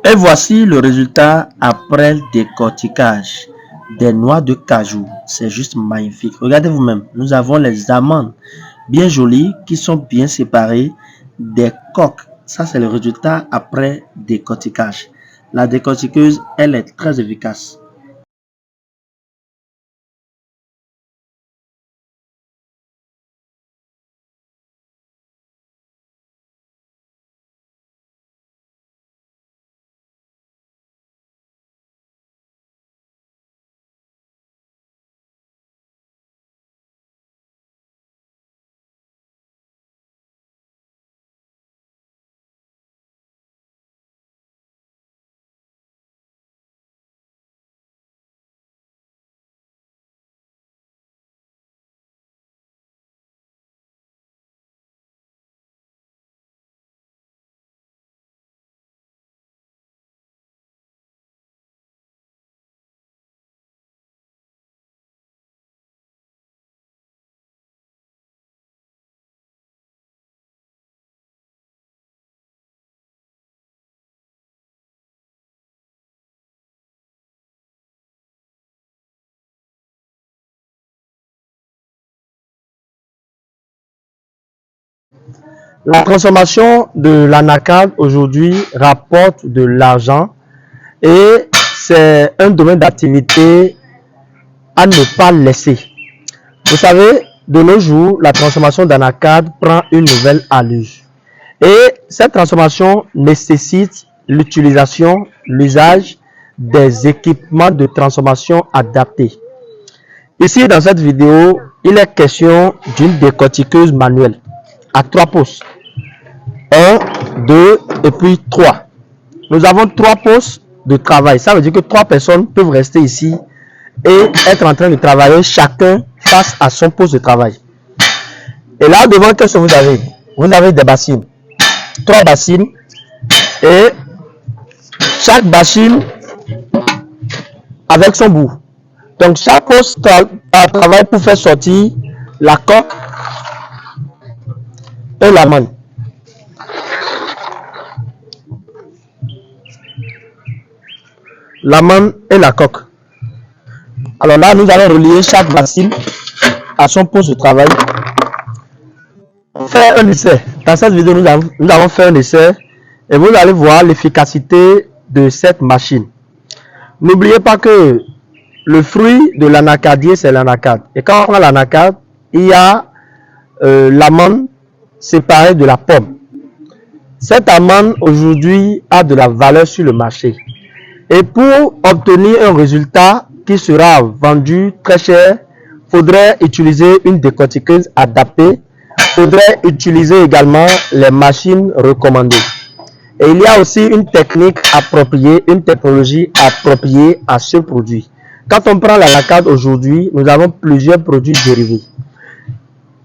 Et voici le résultat après décortiquage des noix de cajou. C'est juste magnifique. Regardez vous-même. Nous avons les amandes bien jolies qui sont bien séparées des coques. Ça, c'est le résultat après décortiquage. La décortiqueuse, elle est très efficace. La transformation de l'anacarde aujourd'hui rapporte de l'argent et c'est un domaine d'activité à ne pas laisser. Vous savez, de nos jours, la transformation d'anacarde prend une nouvelle allure. Et cette transformation nécessite l'usage des équipements de transformation adaptés. Ici, dans cette vidéo, il est question d'une décortiqueuse manuelle à 3 postes. 1, 2 et puis 3. Nous avons 3 postes de travail. Ça veut dire que 3 personnes peuvent rester ici et être en train de travailler chacun face à son poste de travail. Et là, devant, qu'est-ce que vous avez? Vous avez des bassines. 3 bassines. Et chaque bassine avec son bout. Donc, chaque poste travaille pour faire sortir la coque et l'amande. L'amande et la coque. Alors là, nous allons relier chaque bassine à son poste de travail. Faire un essai. Dans cette vidéo, nous avons fait un essai et vous allez voir l'efficacité de cette machine. N'oubliez pas que le fruit de l'anacardier, c'est l'anacarde. Et quand on prend l'anacarde, il y a l'amande séparée de la pomme. Cette amande aujourd'hui a de la valeur sur le marché. Et pour obtenir un résultat qui sera vendu très cher, il faudrait utiliser une décortiqueuse adaptée. Il faudrait utiliser également les machines recommandées. Et il y a aussi une technique appropriée, une technologie appropriée à ce produit. Quand on prend l'anacarde aujourd'hui, nous avons plusieurs produits dérivés.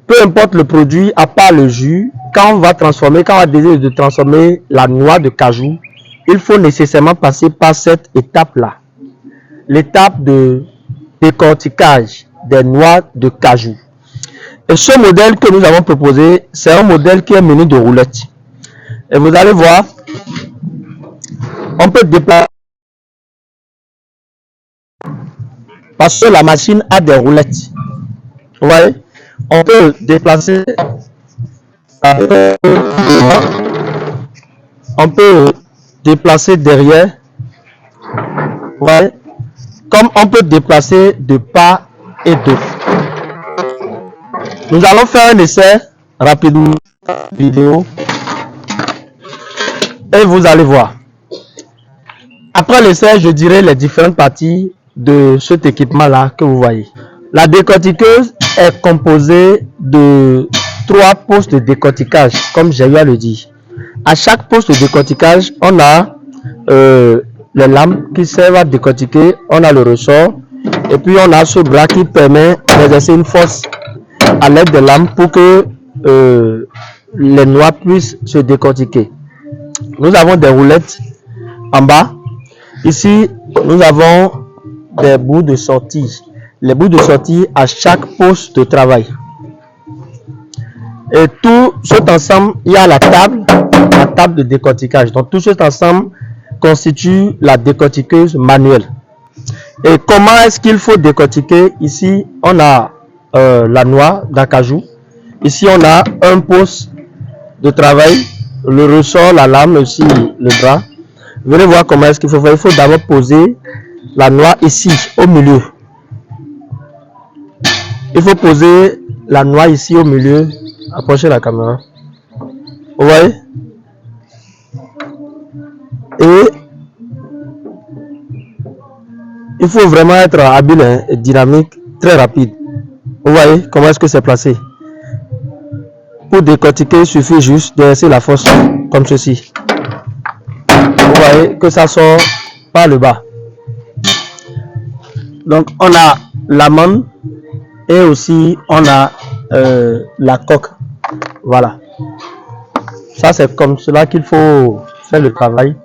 Peu importe le produit, à part le jus, quand on va décider de transformer la noix de cajou, il faut nécessairement passer par cette étape-là. L'étape de décortiquage des noix de cajou. Et ce modèle que nous avons proposé, c'est un modèle qui est muni de roulettes. Et vous allez voir, on peut déplacer parce que la machine a des roulettes. Vous voyez, on peut déplacer, on peut déplacer derrière, vous voyez, comme on peut déplacer de part et d'autre. Nous allons faire un essai rapidement vidéo et vous allez voir. Après l'essai, je dirai les différentes parties de cet équipement là que vous voyez. La décortiqueuse est composée de 3 postes de décortiquage, comme j'ai eu à le dire. À chaque poste de décortiquage, on a les lames qui servent à décortiquer, on a le ressort et puis on a ce bras qui permet d'exercer une force à l'aide des lames pour que les noix puissent se décortiquer. Nous avons des roulettes en bas. Ici, nous avons des bouts de sortie. Les bouts de sortie à chaque poste de travail. Et tout cet ensemble, il y a la table de décortiquage. Donc tout cet ensemble constitue la décortiqueuse manuelle. Et comment est-ce qu'il faut décortiquer? Ici, on a la noix d'acajou. Ici, on a un poste de travail, le ressort, la lame, aussi le bras. Venez voir comment est-ce qu'il faut faire. Il faut d'abord poser la noix ici, au milieu. Il faut poser la noix ici au milieu. Approchez la caméra. Vous voyez? Et il faut vraiment être habile et dynamique, très rapide. Vous voyez comment est-ce que c'est placé? Pour décortiquer, il suffit juste de laisser la force comme ceci. Vous voyez que ça sort par le bas. Donc on a l'amande et aussi on a la coque. Voilà. Ça c'est comme cela qu'il faut faire le travail.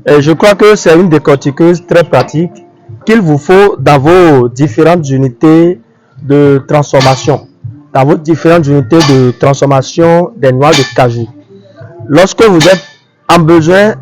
Et je crois que c'est une décortiqueuse très pratique qu'il vous faut dans vos différentes unités de transformation. Dans vos différentes unités de transformation des noix de cajou. Lorsque vous êtes en besoin,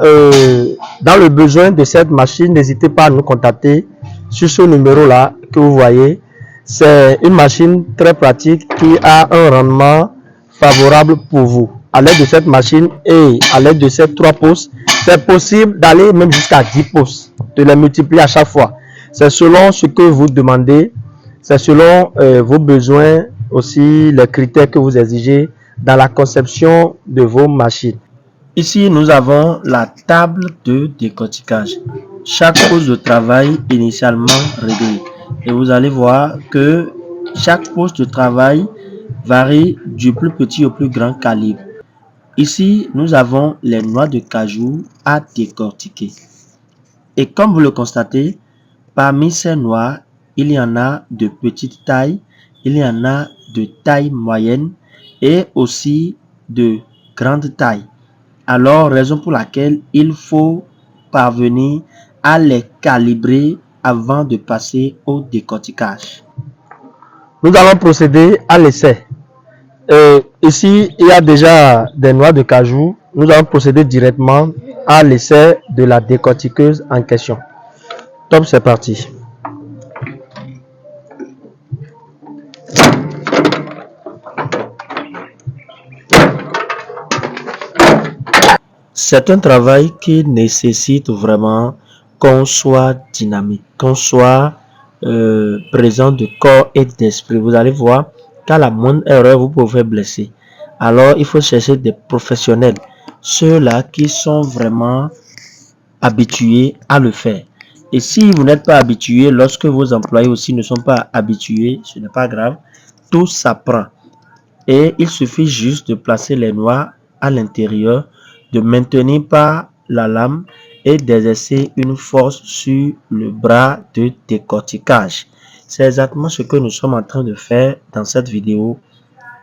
dans le besoin de cette machine, n'hésitez pas à nous contacter sur ce numéro là que vous voyez. C'est une machine très pratique qui a un rendement favorable pour vous. À l'aide de cette machine et à l'aide de ces 3 postes, c'est possible d'aller même jusqu'à 10 postes, de les multiplier à chaque fois. C'est selon ce que vous demandez, c'est selon vos besoins, aussi les critères que vous exigez dans la conception de vos machines. Ici, nous avons la table de décortiquage. Chaque poste de travail initialement réglé. Et vous allez voir que chaque poste de travail varie du plus petit au plus grand calibre. Ici, nous avons les noix de cajou à décortiquer. Et comme vous le constatez, parmi ces noix, il y en a de petite taille, il y en a de taille moyenne et aussi de grande taille. Alors, raison pour laquelle il faut parvenir à les calibrer avant de passer au décortiquage. Nous allons procéder à l'essai. Ici, il y a déjà des noix de cajou. Nous allons procéder directement à l'essai de la décortiqueuse en question. Top, c'est parti. C'est un travail qui nécessite vraiment qu'on soit dynamique, qu'on soit présent de corps et d'esprit. Vous allez voir qu'à la moindre erreur, vous pouvez blesser. Alors, il faut chercher des professionnels, ceux-là qui sont vraiment habitués à le faire. Et si vous n'êtes pas habitué, lorsque vos employés aussi ne sont pas habitués, ce n'est pas grave, tout s'apprend. Et il suffit juste de placer les noix à l'intérieur, de maintenir par la lame et d'exercer une force sur le bras de décortiquage. C'est exactement ce que nous sommes en train de faire dans cette vidéo.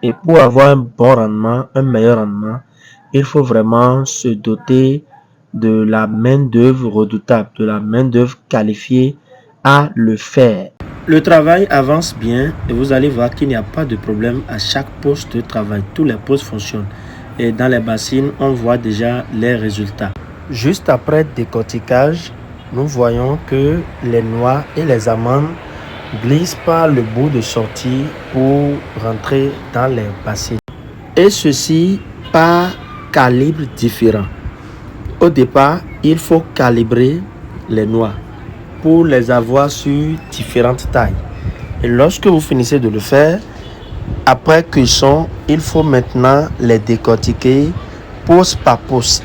Et pour avoir un bon rendement, un meilleur rendement, il faut vraiment se doter de la main-d'œuvre redoutable, de la main-d'œuvre qualifiée à le faire. Le travail avance bien et vous allez voir qu'il n'y a pas de problème à chaque poste de travail. Tous les postes fonctionnent. Et dans les bassines, on voit déjà les résultats. Juste après décortiquage, nous voyons que les noix et les amandes glissent par le bout de sortie pour rentrer dans les bassines. Et ceci par calibre différent. Au départ, il faut calibrer les noix pour les avoir sur différentes tailles. Et lorsque vous finissez de le faire, après cuisson, il faut maintenant les décortiquer poste par poste.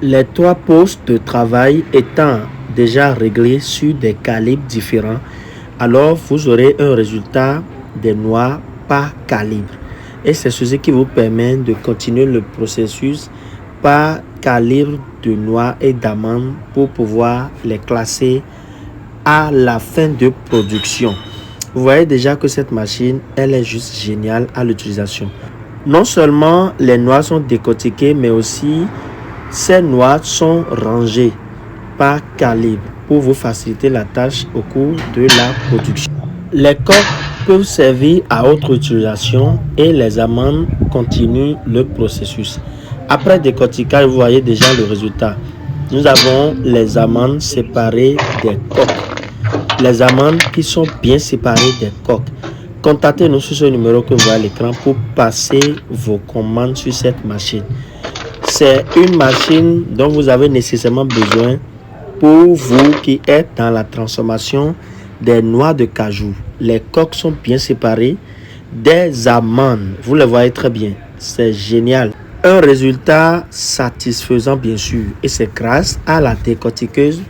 Les 3 postes de travail étant déjà réglés sur des calibres différents, alors vous aurez un résultat des noix par calibre. Et c'est ceci qui vous permet de continuer le processus par calibre de noix et d'amandes pour pouvoir les classer à la fin de production. Vous voyez déjà que cette machine, elle est juste géniale à l'utilisation. Non seulement les noix sont décortiquées, mais aussi ces noix sont rangées par calibre pour vous faciliter la tâche au cours de la production. Les coques peuvent servir à autre utilisation et les amandes continuent le processus. Après décortiquage, vous voyez déjà le résultat. nous avons les amandes séparées des coques. Les amandes qui sont bien séparées des coques. Contactez-nous sur ce numéro que vous voyez à l'écran pour passer vos commandes sur cette machine. C'est une machine dont vous avez nécessairement besoin pour vous qui êtes dans la transformation des noix de cajou. Les coques sont bien séparées des amandes. Vous le voyez très bien. C'est génial. Un résultat satisfaisant bien sûr. Et c'est grâce à la décortiqueuse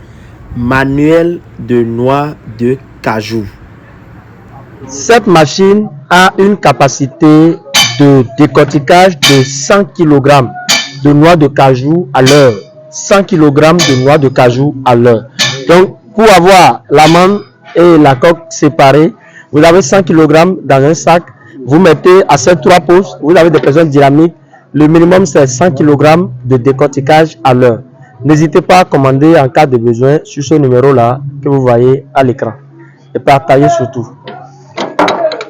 manuelle de noix de cajou. Cette machine a une capacité de décortiquage de 100 kg de noix de cajou à l'heure. 100 kg de noix de cajou à l'heure. Donc, pour avoir l'amande et la coque séparées, vous avez 100 kg dans un sac. Vous mettez à ces 3 pouces, vous avez des pressions dynamiques. Le minimum, c'est 100 kg de décortiquage à l'heure. N'hésitez pas à commander en cas de besoin sur ce numéro-là que vous voyez à l'écran. Et partagez surtout.